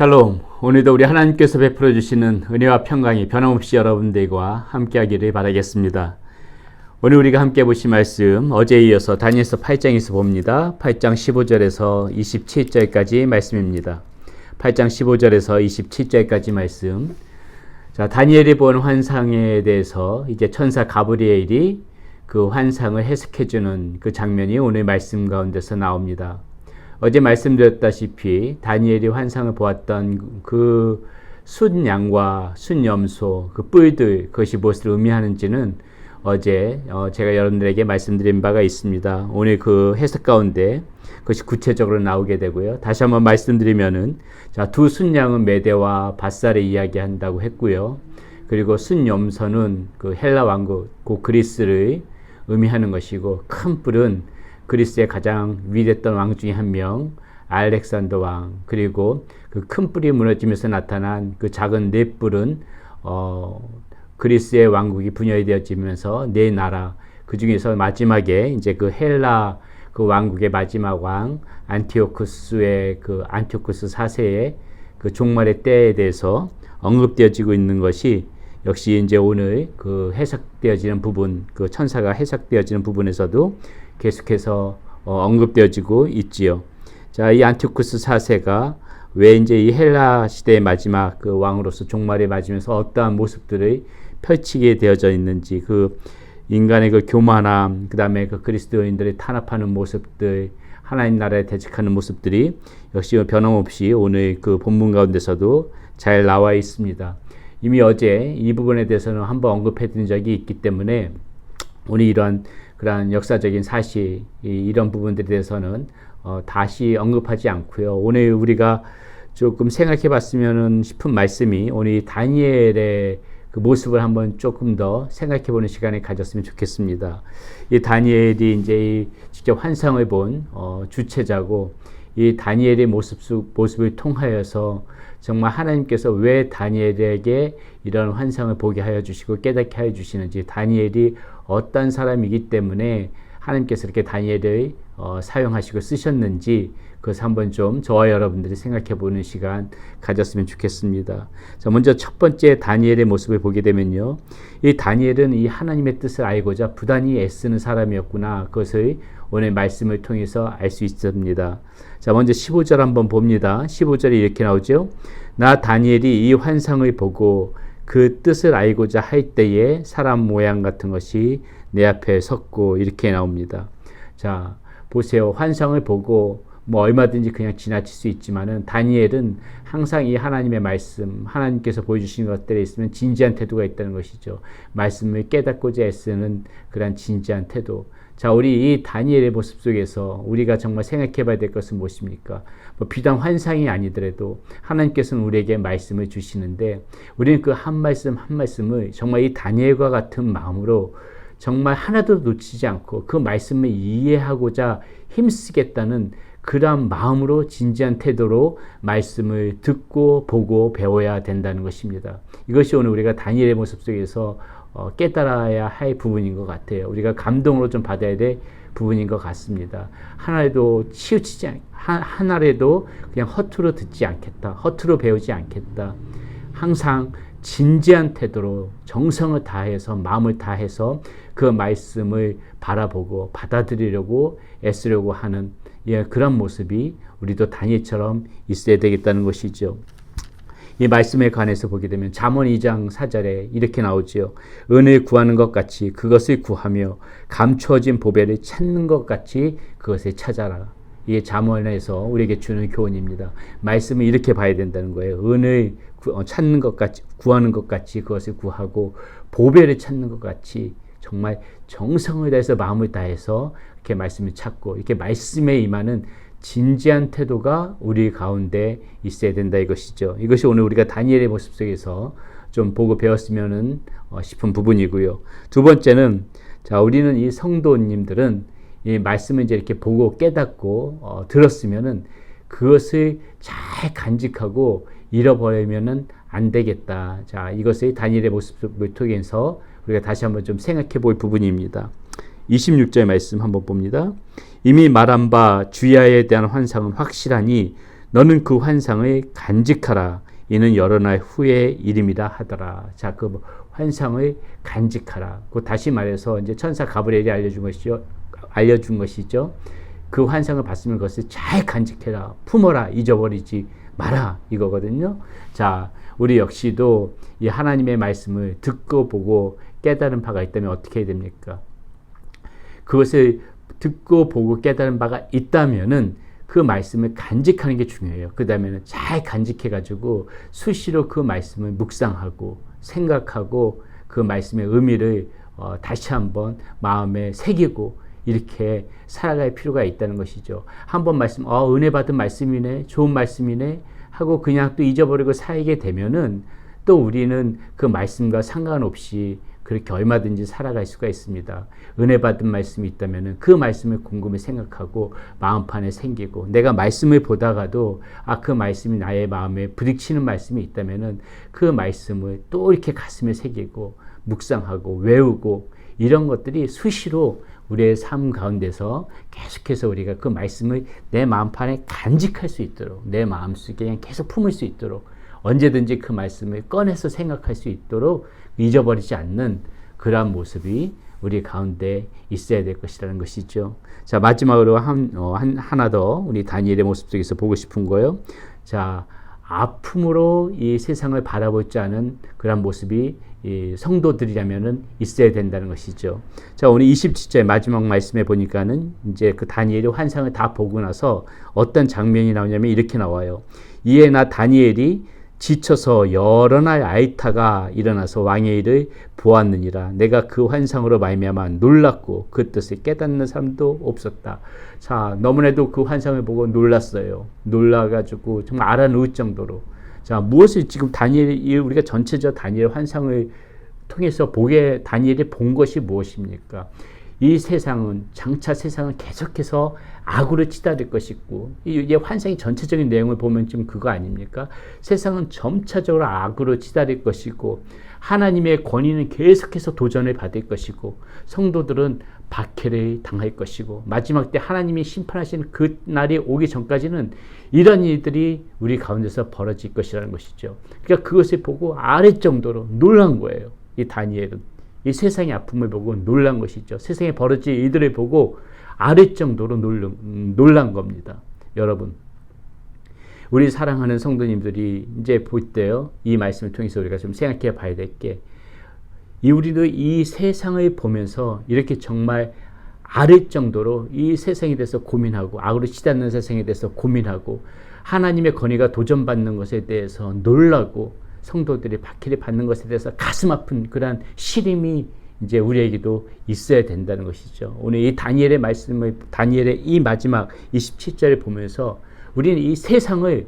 샬롬. 오늘도 우리 하나님께서 베풀어 주시는 은혜와 평강이 변함없이 여러분들과 함께하기를 바라겠습니다. 오늘 우리가 함께 보실 말씀 어제에 이어서 다니엘서 8장에서 봅니다. 8장 15절에서 27절까지 말씀입니다. 8장 15절에서 27절까지 말씀. 자, 다니엘이 본 환상에 대해서 이제 천사 가브리엘이 그 환상을 해석해 주는 그 장면이 오늘 말씀 가운데서 나옵니다. 어제 말씀드렸다시피 다니엘이 환상을 보았던 그 순양과 순염소, 그 뿔들, 그것이 무엇을 의미하는지는 어제 제가 여러분들에게 말씀드린 바가 있습니다. 오늘 그 해석 가운데 그것이 구체적으로 나오게 되고요. 다시 한번 말씀드리면은, 자, 두 순양은 메대와 바살을 이야기한다고 했고요. 그리고 순염소는 그 헬라 왕국, 그 그리스를 의미하는 것이고, 큰 뿔은 그리스의 가장 위대했던 왕 중에 한 명, 알렉산더 왕, 그리고 그 큰 뿔이 무너지면서 나타난 그 작은 네 뿔은 그리스의 왕국이 분열이 되어지면서 네 나라, 그 중에서 마지막에 이제 그 헬라 그 왕국의 마지막 왕 안티오쿠스의 그 안티오쿠스 4세의 그 종말의 때에 대해서 언급되어지고 있는 것이 역시 이제 오늘 그 해석되어지는 부분, 그 천사가 해석되어지는 부분에서도 계속해서 언급되어지고 있지요. 자, 이 안티오쿠스 4세가 왜 이제 이 헬라 시대의 마지막 그 왕으로서 종말에 맞으면서 어떠한 모습들을 펼치게 되어져 있는지, 그 인간의 그 교만함, 그 다음에 그 그리스도인들이 탄압하는 모습들, 하나님 나라에 대적하는 모습들이 역시 변함없이 오늘 그 본문 가운데서도 잘 나와 있습니다. 이미 어제 이 부분에 대해서는 한번 언급해 드린 적이 있기 때문에 오늘 이러한 그러한 역사적인 사실, 이런 부분들에 대해서는 다시 언급하지 않고요. 오늘 우리가 조금 생각해 봤으면 싶은 말씀이 오늘 다니엘의 그 모습을 한번 조금 더 생각해 보는 시간을 가졌으면 좋겠습니다. 이 다니엘이 이제 직접 환상을 본 주체자고, 이 다니엘의 모습을 통하여서 정말 하나님께서 왜 다니엘에게 이런 환상을 보게 하여 주시고 깨닫게 하여 주시는지, 다니엘이 어떤 사람이기 때문에 하나님께서 이렇게 다니엘을 사용하시고 쓰셨는지, 그것을 한번 좀 저와 여러분들이 생각해 보는 시간 가졌으면 좋겠습니다. 자, 먼저 첫 번째 다니엘의 모습을 보게 되면요, 이 다니엘은 이 하나님의 뜻을 알고자 부단히 애쓰는 사람이었구나, 그것을 오늘 말씀을 통해서 알 수 있습니다. 자, 먼저 15절 한번 봅니다. 15절이 이렇게 나오죠. 나 다니엘이 이 환상을 보고 그 뜻을 알고자 할 때에 사람 모양 같은 것이 내 앞에 섰고, 이렇게 나옵니다. 자, 보세요. 환상을 보고 얼마든지 그냥 지나칠 수 있지만은 다니엘은 항상 이 하나님의 말씀, 하나님께서 보여주신 것들에 있으면 진지한 태도가 있다는 것이죠. 말씀을 깨닫고자 애쓰는 그런 진지한 태도. 자, 우리 이 다니엘의 모습 속에서 우리가 정말 생각해 봐야 될 것은 무엇입니까? 비단 환상이 아니더라도 하나님께서는 우리에게 말씀을 주시는데, 우리는 그 한 말씀 한 말씀을 정말 이 다니엘과 같은 마음으로 정말 하나도 놓치지 않고 그 말씀을 이해하고자 힘쓰겠다는 그런 마음으로, 진지한 태도로 말씀을 듣고 보고 배워야 된다는 것입니다. 이것이 오늘 우리가 다니엘의 모습 속에서 깨달아야 할 부분인 것 같아요. 우리가 감동으로 좀 받아야 될 부분인 것 같습니다. 하나라도 치우치지 하나라도 그냥 허투루 듣지 않겠다, 허투루 배우지 않겠다. 항상 진지한 태도로 정성을 다해서, 마음을 다해서 그 말씀을 바라보고 받아들이려고 애쓰려고 하는 그런 모습이 우리도 다니엘처럼 있어야 되겠다는 것이죠. 이 말씀에 관해서 보게 되면 잠언 2장 4절에 이렇게 나오지요. 은을 구하는 것 같이 그것을 구하며 감추어진 보배를 찾는 것 같이 그것을 찾아라. 이게 잠언에서 우리에게 주는 교훈입니다. 말씀을 이렇게 봐야 된다는 거예요. 은을 찾는 것 같이, 구하는 것 같이 그것을 구하고, 보배를 찾는 것 같이 정말 정성을 다해서, 마음을 다해서 이렇게 말씀을 찾고, 이렇게 말씀에 임하는 진지한 태도가 우리 가운데 있어야 된다, 이것이죠. 이것이 오늘 우리가 다니엘의 모습 속에서 좀 보고 배웠으면 싶은 부분이고요. 두 번째는, 자, 우리는 이 성도님들은 이 말씀을 이제 이렇게 보고 깨닫고 들었으면은 그것을 잘 간직하고 잃어버리면은 안 되겠다. 자, 이것을 다니엘의 모습을 통해서 우리가 다시 한번 좀 생각해 볼 부분입니다. 26절 말씀 한번 봅니다. 이미 말한 바 주야에 대한 환상은 확실하니 너는 그 환상을 간직하라. 이는 여러 날 후의 일임이라 하더라. 자, 그 환상을 간직하라. 그 다시 말해서 이제 천사 가브리엘이 알려준 것이죠. 그 환상을 봤으면 그것을 잘 간직해라. 품어라. 잊어버리지 마라. 이거거든요. 자, 우리 역시도 이 하나님의 말씀을 듣고 보고 깨달은 바가 있다면 어떻게 해야 됩니까? 그것을 듣고 보고 깨달은 바가 있다면은 그 말씀을 간직하는 게 중요해요. 그 다음에는 잘 간직해가지고 수시로 그 말씀을 묵상하고 생각하고 그 말씀의 의미를 다시 한번 마음에 새기고 이렇게 살아갈 필요가 있다는 것이죠. 한번 말씀, 은혜 받은 말씀이네, 좋은 말씀이네 하고 그냥 또 잊어버리고 살게 되면은 또 우리는 그 말씀과 상관없이 그렇게 얼마든지 살아갈 수가 있습니다. 은혜 받은 말씀이 있다면 그 말씀을 곰곰이 생각하고 마음판에 생기고, 내가 말씀을 보다가도 그 말씀이 나의 마음에 부딪히는 말씀이 있다면 그 말씀을 또 이렇게 가슴에 새기고 묵상하고 외우고, 이런 것들이 수시로 우리의 삶 가운데서 계속해서 우리가 그 말씀을 내 마음판에 간직할 수 있도록, 내 마음속에 그냥 계속 품을 수 있도록, 언제든지 그 말씀을 꺼내서 생각할 수 있도록 잊어버리지 않는 그러한 모습이 우리 가운데 있어야 될 것이라는 것이죠. 자, 마지막으로 하나 더 우리 다니엘의 모습 속에서 보고 싶은 거예요. 자, 아픔으로 이 세상을 바라보지 않은 그런 모습이 이 성도들이라면은 있어야 된다는 것이죠. 자, 오늘 27절 마지막 말씀에 보니까는 이제 그 다니엘이 환상을 다 보고 나서 어떤 장면이 나오냐면 이렇게 나와요. 이에 나 다니엘이 지쳐서 여러 날 아이타가 일어나서 왕의 일을 보았느니라. 내가 그 환상으로 말미암아 놀랐고 그 뜻을 깨닫는 사람도 없었다. 자, 너무나도 그 환상을 보고 놀랐어요. 놀라가지고 정말 알아놓을 정도로. 자, 무엇을 지금 다니엘이, 우리가 전체적 다니엘 환상을 통해서 다니엘이 본 것이 무엇입니까? 이 세상은, 장차 세상은 계속해서 악으로 치달을 것이고, 이게 환상의 전체적인 내용을 보면 지금 그거 아닙니까? 세상은 점차적으로 악으로 치달을 것이고, 하나님의 권위는 계속해서 도전을 받을 것이고, 성도들은 박해를 당할 것이고, 마지막 때 하나님이 심판하시는 그 날이 오기 전까지는 이런 일들이 우리 가운데서 벌어질 것이라는 것이죠. 그러니까 그것을 보고 아랫 정도로 놀란 거예요. 이 다니엘은. 이 세상의 아픔을 보고 놀란 것이죠. 세상에 벌어질 일들을 보고 아랫 정도로 놀란 겁니다. 여러분, 우리 사랑하는 성도님들이 이제 볼 때요, 이 말씀을 통해서 우리가 좀 생각해 봐야 될 게, 우리도 이 세상을 보면서 이렇게 정말 아랫 정도로 이 세상에 대해서 고민하고, 악으로 치닫는 세상에 대해서 고민하고, 하나님의 권위가 도전받는 것에 대해서 놀라고, 성도들이 박해를 받는 것에 대해서 가슴 아픈 그러한 시림이 이제 우리에게도 있어야 된다는 것이죠. 오늘 이 다니엘의 말씀을, 다니엘의 이 마지막 27절을 보면서 우리는 이 세상을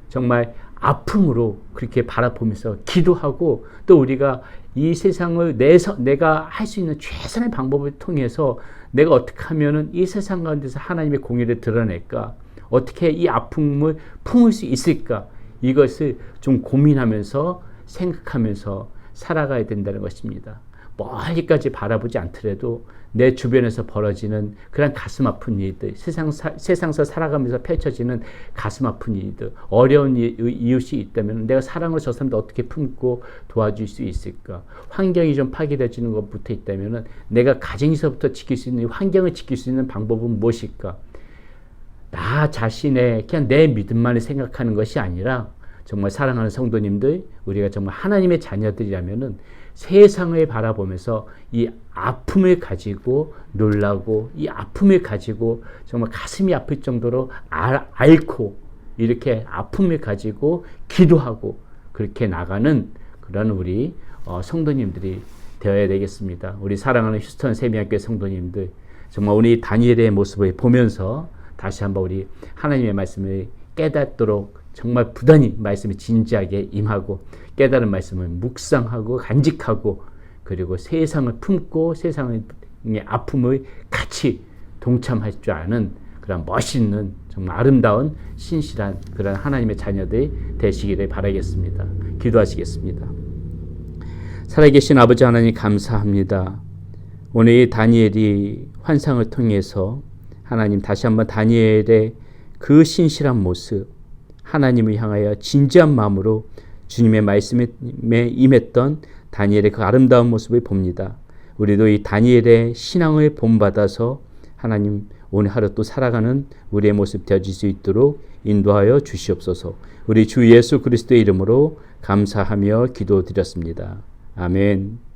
정말 아픔으로 그렇게 바라보면서 기도하고, 또 우리가 이 세상을 내가 할 수 있는 최선의 방법을 통해서 내가 어떻게 하면은 이 세상 가운데서 하나님의 공의를 드러낼까? 어떻게 이 아픔을 품을 수 있을까? 이것을 좀 고민하면서 생각하면서 살아가야 된다는 것입니다. 멀리까지 바라보지 않더라도 내 주변에서 벌어지는 그런 가슴 아픈 일들, 세상에서 살아가면서 펼쳐지는 가슴 아픈 일들, 어려운 이웃이 있다면 내가 사랑으로 저 사람도 어떻게 품고 도와줄 수 있을까? 환경이 좀 파괴되어지는 것부터 있다면 내가 가정에서부터 지킬 수 있는, 환경을 지킬 수 있는 방법은 무엇일까? 나 자신의 그냥 내 믿음만을 생각하는 것이 아니라, 정말 사랑하는 성도님들, 우리가 정말 하나님의 자녀들이라면은 세상을 바라보면서 이 아픔을 가지고 놀라고, 이 아픔을 가지고 정말 가슴이 아플 정도로 앓고, 이렇게 아픔을 가지고 기도하고 그렇게 나가는 그런 우리 성도님들이 되어야 되겠습니다. 우리 사랑하는 휴스턴 세미학교의 성도님들, 정말 오늘 이 다니엘의 모습을 보면서 다시 한번 우리 하나님의 말씀을 깨닫도록 정말 부단히 말씀을 진지하게 임하고, 깨달은 말씀을 묵상하고 간직하고, 그리고 세상을 품고 세상의 아픔을 같이 동참할 줄 아는 그런 멋있는, 정말 아름다운 신실한 그런 하나님의 자녀들이 되시기를 바라겠습니다. 기도하시겠습니다. 살아계신 아버지 하나님, 감사합니다. 오늘 이 다니엘이 환상을 통해서 하나님 다시 한번 다니엘의 그 신실한 모습, 하나님을 향하여 진지한 마음으로 주님의 말씀에 임했던 다니엘의 그 아름다운 모습을 봅니다. 우리도 이 다니엘의 신앙을 본받아서 하나님 오늘 하루 또 살아가는 우리의 모습 되어질 수 있도록 인도하여 주시옵소서. 우리 주 예수 그리스도의 이름으로 감사하며 기도드렸습니다. 아멘.